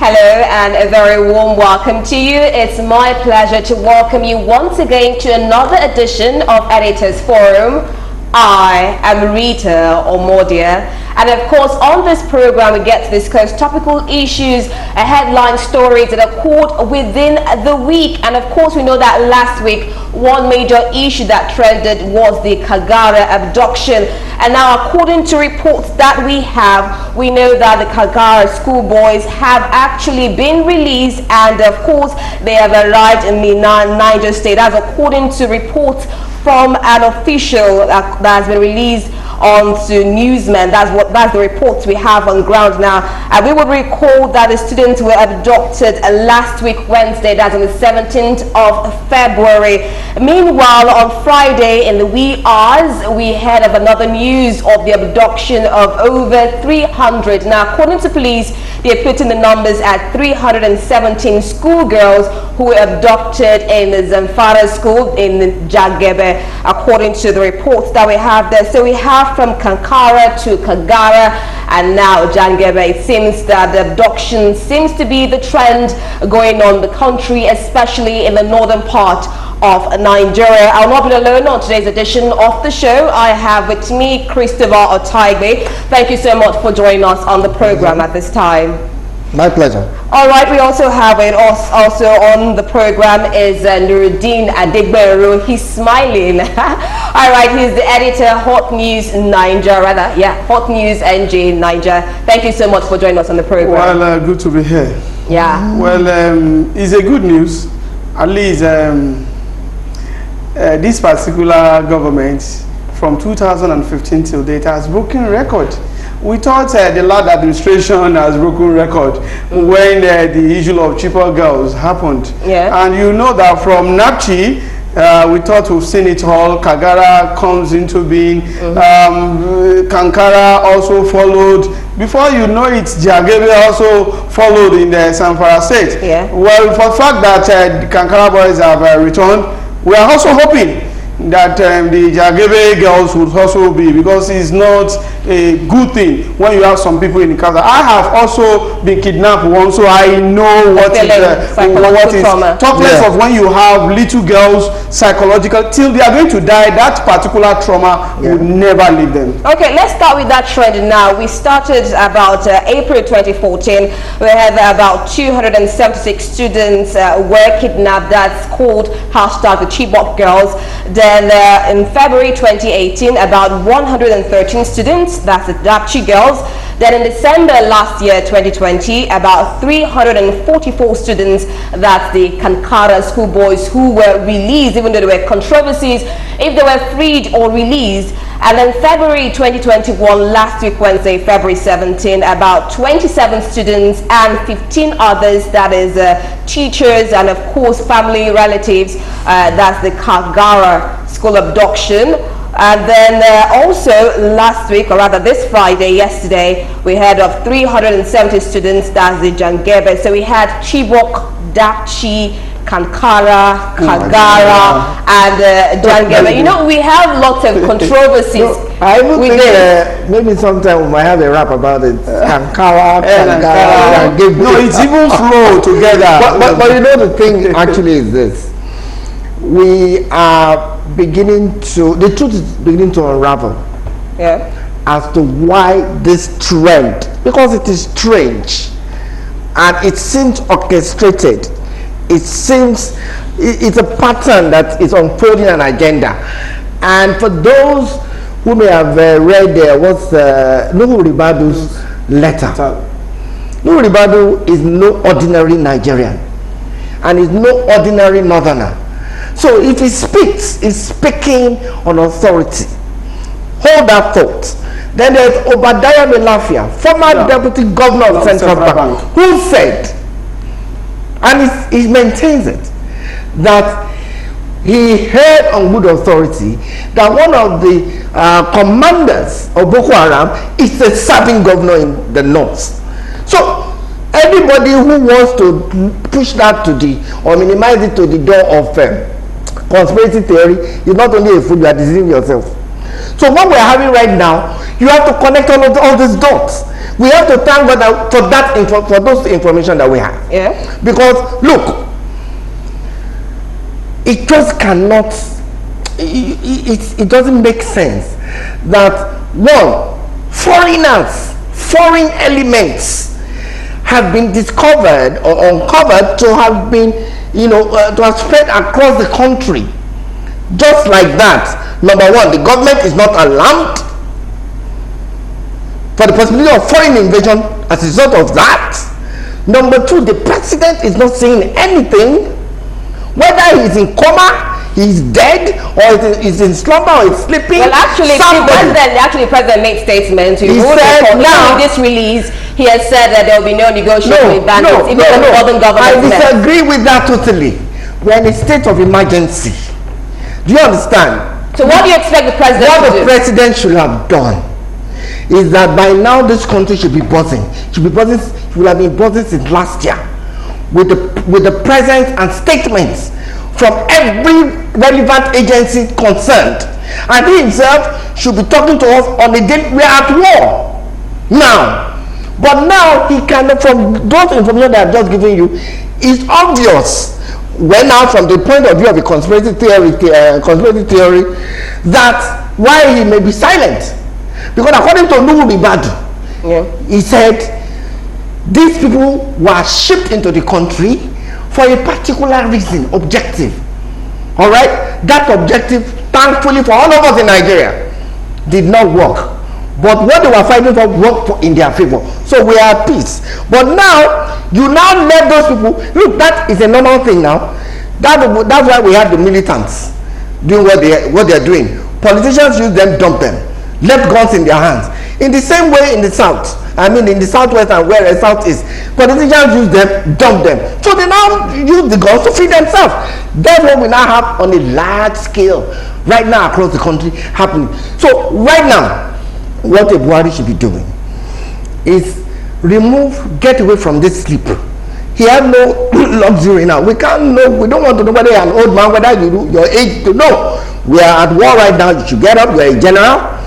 Hello and a very warm welcome to you. It's my pleasure to welcome you once again to another edition of Editors Forum. I am Rita Omodia, and of course on this program we get to discuss topical issues, headline stories that are caught within the week. And of course we know that last week one major issue that trended was the Kagara abduction, and now according to reports that we know that the Kagara schoolboys have actually been released, and of course they have arrived in Minna, Niger State. That's according to reports from an official that has been released onto newsmen. That's the reports we have on ground now. And we would recall that the students were abducted last week Wednesday, that's on the 17th of February. Meanwhile, on Friday in the wee hours, we heard of another news of the abduction of over 300. Now, according to police, they're putting the numbers at 317 schoolgirls who were abducted in the Zamfara school in Jagebe, according to the reports that we have there. So we have from Kankara to Kagara and now Jangebe. It seems that the abduction seems to be the trend going on in the country, especially in the northern part of Nigeria. I'll not be alone on today's edition of the show. I have with me Christopher Otaigbe. Thank you so much for joining us on the program at this time. My pleasure. All right, we also have it also on the program is Nuruddin Adegberu. He's smiling. All right, he's the editor, Hot News Niger, Hot News NJ Niger. Thank you so much for joining us on the program. Well, good to be here. Yeah. Well, it's a good news. At least this particular government, from 2015 till date, has broken record. We thought the last administration has broken record when the issue of cheaper girls happened. Yeah. And you know that from Napchi, we thought we've seen it all. Kagara comes into being. Kankara also followed. Before you know it, Jagebe also followed in the Zamfara state. Yeah. Well, for the fact that the Kankara boys have returned, we are also hoping that the Jagebe girls would also be, because it's not a good thing when you have some people in the country. I have also been kidnapped once, so I know what is talk less of when you have little girls psychological till they are going to die. That particular trauma would never leave them. Okay, let's start with that trend now. We started about April 2014. We had about 276 students were kidnapped. That's called hashtag the Chibok girls. Then in February 2018, about 113 students, that's the Dapchi girls. Then in December last year, 2020, about 344 students, that's the Kankara schoolboys, who were released, even though there were controversies if they were freed or released. And then February 2021, last week Wednesday, February 17, about 27 students and 15 others, that is teachers and of course family relatives, that's the Kagara school abduction. And then also last week, or rather this Friday, yesterday, we heard of 370 students, that's the Jangebe. So we had Chibok, Dapchi, Kankara, Kagara, and Jangebe. You know, we have lots of controversies. I even think maybe sometime we might have a rap about it. Kankara, Kagara, Jangebe. No, it's even flow together. But you know, the thing actually is this. We are the truth is beginning to unravel as to why this trend, because it is strange and it seems orchestrated. It seems it's a pattern that is unfolding an agenda. And for those who may have read what's Nuhu Ribadu's letter, Nuhu Ribadu is no ordinary Nigerian and is no ordinary northerner. So if he speaks, he's speaking on authority. Hold that thought. Then there's Obadiah Melafia, former deputy governor of Central Bank, who said, and he maintains it, that he heard on good authority that one of the commanders of Boko Haram is a serving governor in the north. So anybody who wants to push that to or minimize it to the door of conspiracy theory is not only a fool, you are deceiving yourself. So what we're having right now You have to connect all these dots. We have to thank God for those information that we have. Yeah. Because look, it just cannot. It doesn't make sense that foreign elements have been discovered or uncovered to have been, to have spread across the country. Just like that. Number one, the government is not alarmed for the possibility of foreign invasion as a result of that. Number two, the president is not saying anything. Whether he's in coma, he's dead, or he's in slumber, or he's sleeping. Well, actually, the president made statements. He said now, in this release, he has said that there will be no negotiation with bandits, even from the northern government. I disagree with that totally. We're in a state of emergency. Do you understand? So what do you expect the president to do? What the president should have done is that by now this country should be buzzing. Should have been buzzing since last year with the presence and statements from every relevant agency concerned. And he himself should be talking to us on a day. We are at war now. But now he can, from those information that I've just given you, it's obvious, well now from the point of view of a conspiracy theory, that why he may be silent. Because according to Nuhu Bibadu, he said these people were shipped into the country for a particular reason, objective. All right, that objective, thankfully for all of us in Nigeria, did not work. But what they were fighting for worked in their favor. So we are at peace. But now, you now let those people, look, that is a normal thing now. That's why we have the militants doing what they are doing. Politicians use them, dump them, left guns in their hands. In the same way in the south, in the southwest and where the south is, politicians use them, dump them. So they now use the guns to feed themselves. That's what we now have on a large scale right now across the country happening. So right now, what a Buhari should be doing is get away from this sleep. He has no luxury now. We don't want to know whether you're an old man, whether your age to know. We are at war right now. You should get up. You're a general.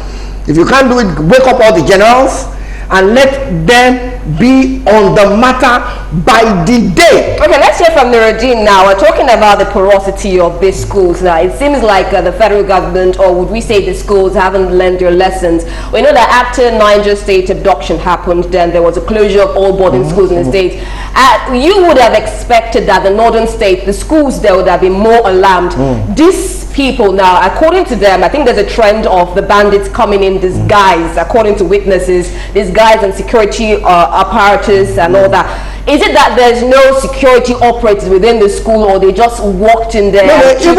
If you can't do it, wake up all the generals and let them be on the matter by the day. Okay, let's hear from Nuruddin now. We're talking about the porosity of these schools now. It seems like the federal government, or would we say the schools, haven't learned their lessons. We know that after Niger State abduction happened, then there was a closure of all boarding schools in the state. You would have expected that the northern state, the schools there would have been more alarmed. These people now, according to them, I think there's a trend of the bandits coming in disguise, according to witnesses, disguise and security apparatus and all that. Is it that there's no security operators within the school, or they just walked in there? Let's hear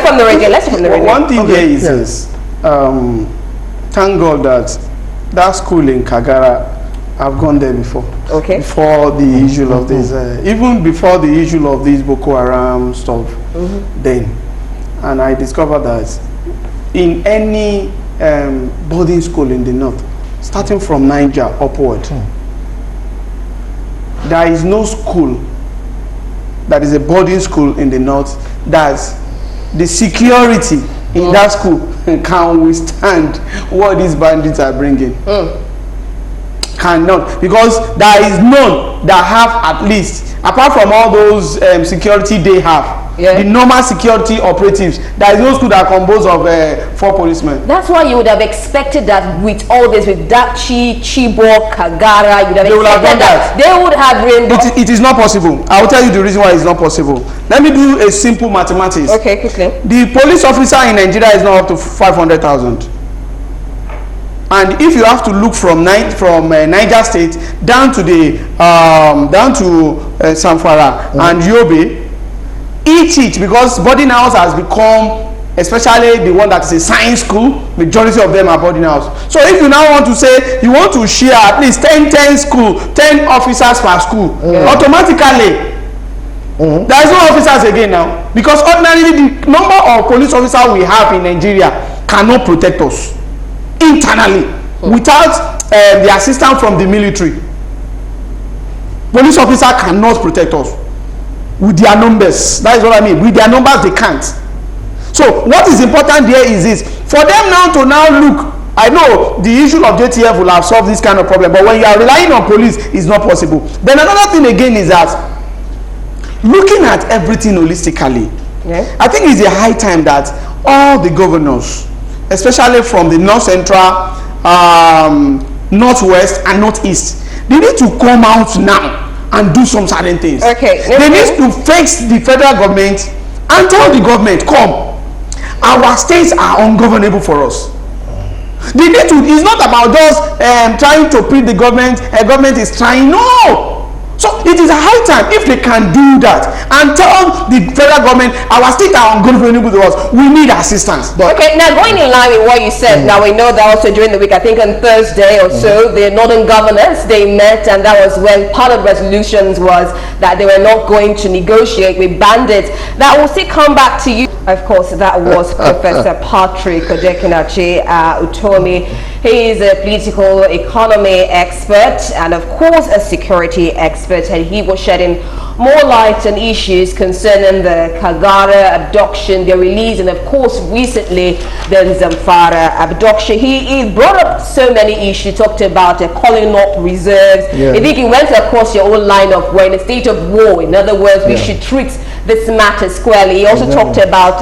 from the radio. One thing here is this. Thank God that school in Kagara, I've gone there before. Okay. Before the issue of this, even before the issue of this Boko Haram stuff, then, and I discovered that in any boarding school in the north, starting from Niger upward, there is no school that is a boarding school in the north that's the security in that school can withstand what these bandits are bringing. Cannot, because there is none that have, at least apart from all those security they have, the normal security operatives, there is no school that composed of 4 policemen. That's why you would have expected that with all this, with Dachi, Chibok, Kagara, you would have expected that they would have been. It is not possible. I will tell you the reason why it's not possible. Let me do a simple mathematics. Okay, quickly. The police officer in Nigeria is now up to 500,000. And if you have to look from Niger State down to Zamfara and Yobe, each because boarding house has become, especially the one that is a science school, majority of them are boarding house. So if you now want to say you want to share at least 10 school, 10 officers per school, automatically there is no officers again now, because ordinarily the number of police officers we have in Nigeria cannot protect us internally without the assistance from the military. Police officer cannot protect us with their numbers. That is what I mean. With their numbers, they can't. So what is important there is this: for them now to look I know the issue of JTF will have solved this kind of problem, but when you are relying on police, it's not possible. Then another thing again is that looking at everything holistically, I think it's a high time that all the governors, especially from the North Central, Northwest, and Northeast, they need to come out now and do some certain things. Okay. They need to face the federal government and tell the government, come, our states are ungovernable for us. They need to, it's not about just trying to plead the government, government is trying, no. So it is a high time if they can do that and tell the federal government, our state are ungovernable to us, we need assistance. But okay, now going in line with what you said, now we know that also during the week, I think on Thursday or so, the northern governors, they met, and that was when part of the resolutions was that they were not going to negotiate with bandits. That will still come back to you. Of course, that was Professor Patrick Odekinachi Utomi. He is a political economy expert and of course a security expert, and he was shedding more light on issues concerning the Kagara abduction, the release, and of course recently the Zamfara abduction. He brought up so many issues. He talked about calling up reserves. I think he went across your own line of we're in a state of war. In other words, we should treat this matter squarely. He also talked about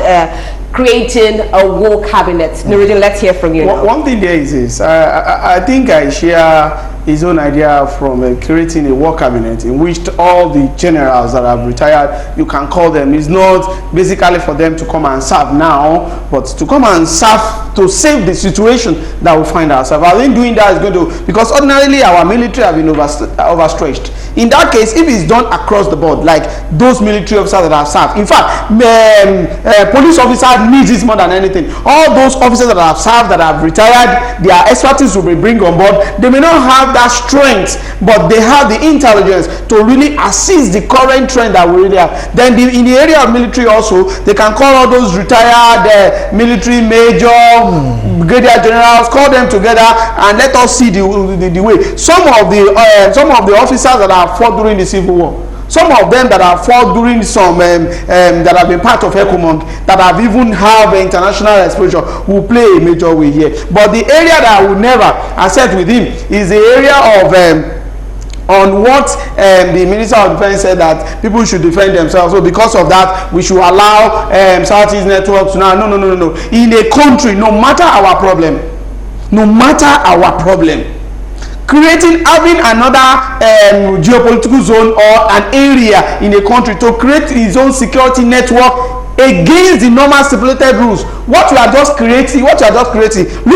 creating a war cabinet. Nuruddin, let's hear from you now. One thing there is this. I think I share his own idea from creating a war cabinet in which all the generals that have retired, you can call them, is not basically for them to come and serve now, but to come and serve to save the situation that we find ourselves. I think doing that is going to, because ordinarily our military have been overstretched. In that case, if it's done across the board, like those military officers that have served, in fact, police officers need this more than anything. All those officers that have served, that have retired, their expertise will be bring on board. They may not have that strength, but they have the intelligence to really assist the current trend that we really have. Then in the area of military also, they can call all those retired military major, brigadier generals, call them together and let us see the way. Some of the officers that have fought during the Civil War, some of them that have fought during some that have been part of ECOMOG, that have even have international exposure, will play a major way here. But the area that I would never accept with him is the area of on what the Minister of Defense said, that people should defend themselves. So because of that, we should allow Southeast networks now. No. In a country, no matter our problem, having another geopolitical zone or an area in a country to create its own security network against the normal stipulated rules, what you are just creating, look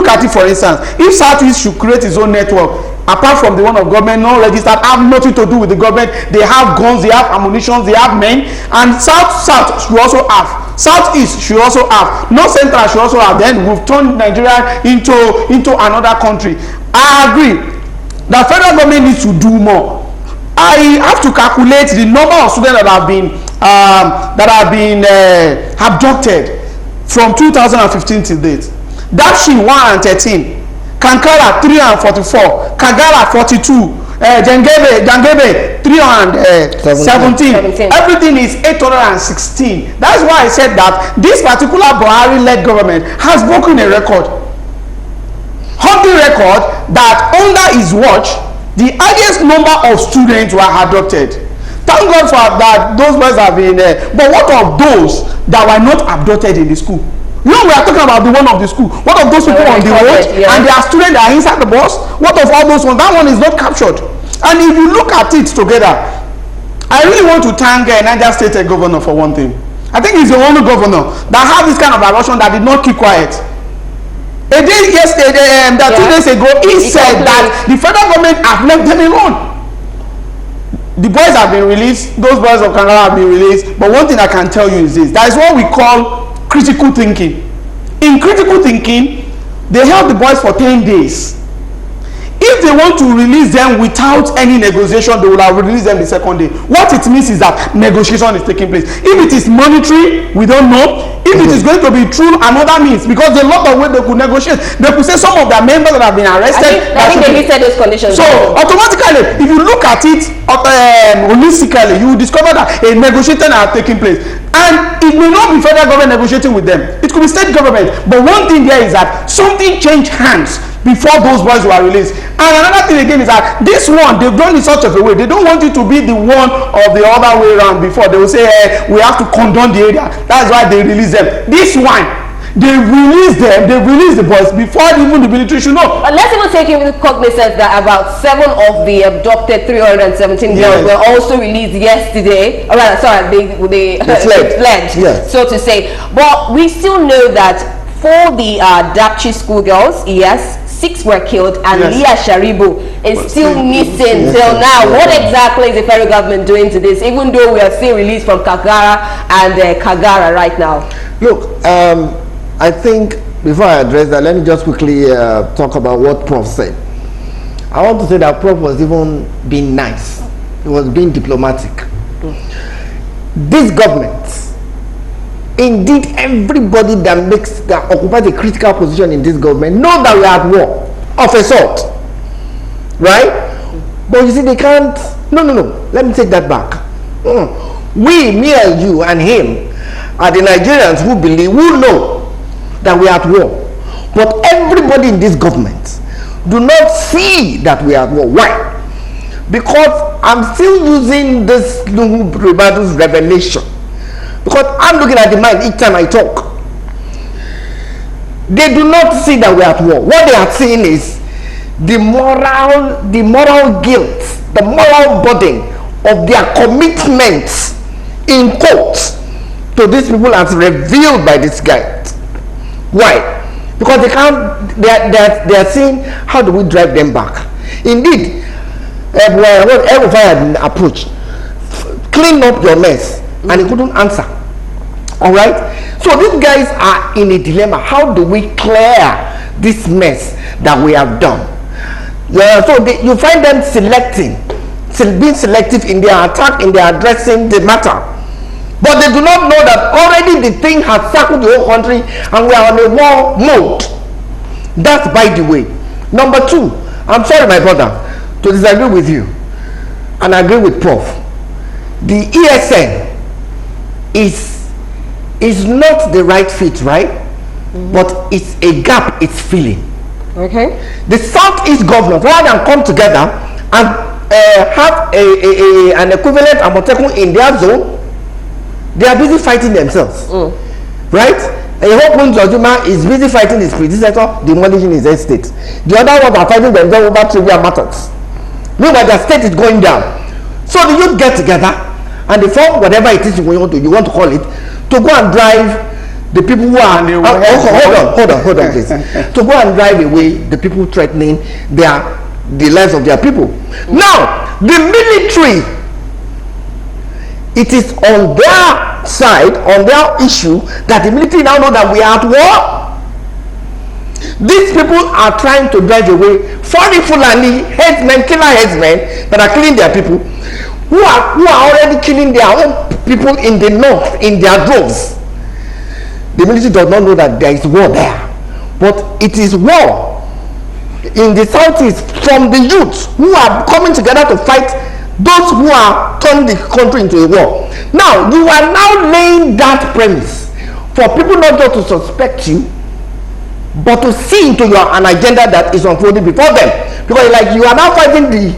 at it. For instance, if Southeast should create its own network, apart from the one of government, non-registered, have nothing to do with the government, they have guns, they have ammunition, they have men, and South should also have, Southeast should also have, North Central should also have. Then we've turned Nigeria into another country. I agree. The federal government needs to do more. I have to calculate the number of students that have been abducted from 2015 till date. Dapchi 113, Kankara 344, Kagara 42, Jangebe 317. Everything is 816. That's why I said that this particular Buhari-led government has broken a record. Hunting record that under his watch, the highest number of students were abducted. Thank God for that, those boys have been there. But what of those that were not abducted in the school? You know, we are talking about the one of the school. What of those people on the road and their students that are inside the bus? What of all those ones? That one is not captured. And if you look at it together, I really want to thank Niger State governor for one thing. I think he's the only governor that have this kind of abortion that did not keep quiet. A day yesterday, 2 days ago, he said that the federal government have left them alone. The boys have been released, those boys of Canada have been released, but one thing I can tell you is this: that is what we call critical thinking. In critical thinking, they held the boys for 10 days. If they want to release them without any negotiation, they will have released them the second day. What it means is that negotiation is taking place. If it is monetary, we don't know. If if it is going to be through another means, because a lot of ways they could negotiate. They could say some of their members that have been arrested. I think they listed those conditions. So automatically, if you look at it holistically, you will discover that a negotiation are taking place. And it may not be federal government negotiating with them. It could be state government. But one thing there is that something changed hands before those boys were released. And another thing again is that this one, they've done in such a way. They don't want it to be the one or the other way around before. They will say, we have to condone the area. That's why they release them. This one, they release them, they release the boys before even the military should know. But let's even take into cognizance that about 7 of the abducted 317 girls were also released yesterday. Oh, right, sorry, they fled, yes, so to say. But we still know that for the Dapchi schoolgirls, yes, 6 were killed, and Leah Sharibu is still missing till now. What exactly is the federal government doing to this, even though we are still released from Kagara and Kagara right now? Look, I think before I address that, let me just quickly talk about what Prof said. I want to say that Prof was even being nice. He was being diplomatic. This government, indeed everybody that occupies a critical position in this government, know that we are at war of a sort, right? But you see, they can't. No, let me take that back. We, me and you and him, are the Nigerians who know that we are at war. But everybody in this government do not see that we are at war. Why? Because I'm still using this Nuhu revelation, because I'm looking at the mind each time I talk. They do not see that we are at war. What they are seeing is the moral guilt, the moral burden of their commitments in quotes to these people as revealed by this guy. Why? Because they are seeing, how do we drive them back? Indeed, every had an approach, clean up your mess, and he couldn't answer. All right? So these guys are in a dilemma. How do we clear this mess that we have done? So you find them being selective in their attack, in their addressing the matter. But they do not know that already the thing has circled the whole country and we are on a war mode. That's by the way. Number 2, I'm sorry, my brother, to disagree with you and agree with Prof. The ESN is not the right fit, right? But it's a gap it's filling. Okay. The Southeast governors, rather than come together and have an equivalent Amotekun in their zone, they are busy fighting themselves, right? Ehokun Jojuma is busy fighting his predecessor, demolishing his estate. The other ones are fighting themselves over trivial matters. Meanwhile, their state is going down. So the youth get together and they form whatever it is you want to call it, to go and drive the people who are hold on please. To go and drive away the people threatening the lives of their people. Now, the military, it is on their side, on their issue, that the military now know that we are at war. These people are trying to drive away foreign Fulani headsmen, killer headsmen that are killing their people, who are already killing their own people in the north in their droves. The military does not know that there is war there, but it is war in the southeast from the youths who are coming together to fight those who are turning the country into a war. Now, you are now laying that premise for people not just to suspect you, but to see into an agenda that is unfolding before them. Because like you are now fighting the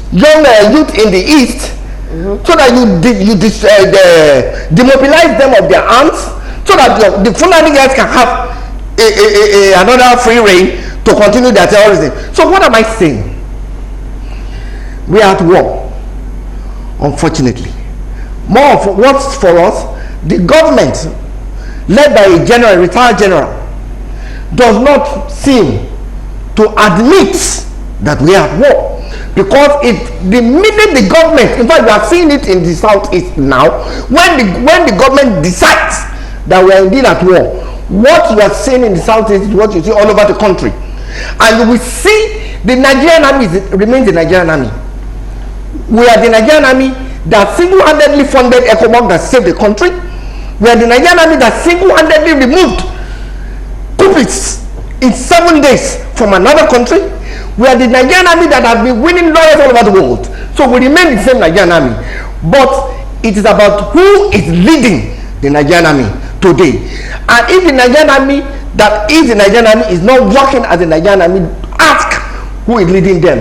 young youth in the east, so that you demobilize them of their arms, so that the Fulani guys can have another free reign to continue their terrorism. So what am I saying? We are at war. Unfortunately, more of what's for us, the government led by a retired general, does not seem to admit that we are at war. Because the minute the government, in fact we are seeing it in the southeast now, when the government decides that we are indeed at war, what you are seeing in the southeast is what you see all over the country. And you will see the Nigerian army remains the Nigerian army. We are the Nigerian army that single-handedly funded ECOMOG that saved the country. We are the Nigerian army that single-handedly removed coupists in 7 days from another country. We are the Nigerian army that have been winning laurels all over the world. So we remain the same Nigerian army. But it is about who is leading the Nigerian army today. And if the Nigerian army that is the Nigerian army is not working as the Nigerian army, ask who is leading them.